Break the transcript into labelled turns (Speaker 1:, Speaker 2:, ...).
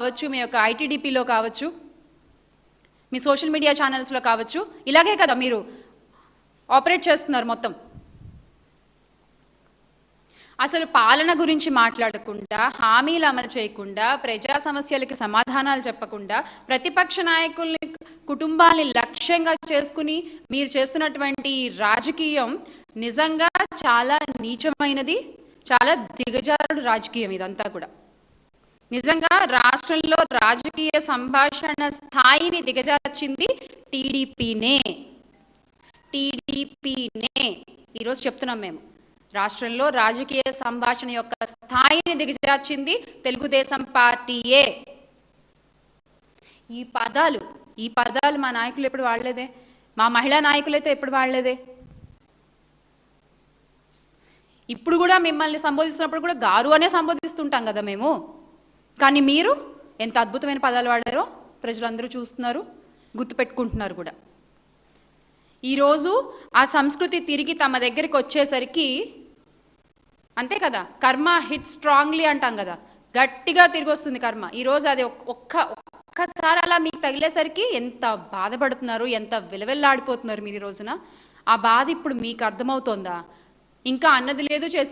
Speaker 1: కావచ్చు, మీ యొక్క ఐటీడీపీలో కావచ్చు, మీ సోషల్ మీడియా ఛానల్స్లో కావచ్చు, ఇలాగే కదా మీరు ఆపరేట్ చేస్తున్నారు మొత్తం. అసలు పాలన గురించి మాట్లాడకుండా, హామీలు అమలు చేయకుండా, ప్రజా సమస్యలకి సమాధానాలు చెప్పకుండా, ప్రతిపక్ష నాయకుల్ని కుటుంబాన్ని లక్ష్యంగా చేసుకుని మీరు చేస్తున్నటువంటి రాజకీయం నిజంగా చాలా నీచమైనది, చాలా దిగజారుడు రాజకీయం ఇదంతా కూడా. నిజంగా రాష్ట్రంలో రాజకీయ సంభాషణ స్థాయిని దిగజార్చింది టీడీపీనే. ఈరోజు చెప్తున్నాం మేము, రాష్ట్రంలో రాజకీయ సంభాషణ యొక్క స్థాయిని దిగజార్చింది తెలుగుదేశం పార్టీయే. ఈ పదాలు మా నాయకులు ఎప్పుడు వాడలేదే, మా మహిళా నాయకులైతే ఎప్పుడు వాడలేదే. ఇప్పుడు కూడా మిమ్మల్ని సంబోధిస్తున్నప్పుడు కూడా గారు అనే సంబోధిస్తుంటాం కదా మేము. కానీ మీరు ఎంత అద్భుతమైన పదాలు వాడారో ప్రజలందరూ చూస్తున్నారు, గుర్తుపెట్టుకుంటున్నారు కూడా. ఈరోజు ఆ సంస్కృతి తిరిగి తమ దగ్గరికి వచ్చేసరికి అంతే కదా, కర్మ హిట్ స్ట్రాంగ్లీ అంటాం కదా, గట్టిగా తిరిగి వస్తుంది కర్మ. ఈరోజు అది ఒక్కసారి అలా మీకు తగిలేసరికి ఎంత బాధపడుతున్నారు, ఎంత విలవెల్లాడిపోతున్నారు మీరు ఈ రోజున. ఆ బాధ ఇప్పుడు మీకు అర్థమవుతోందా? ఇంకా అన్నది లేదు, చేసింది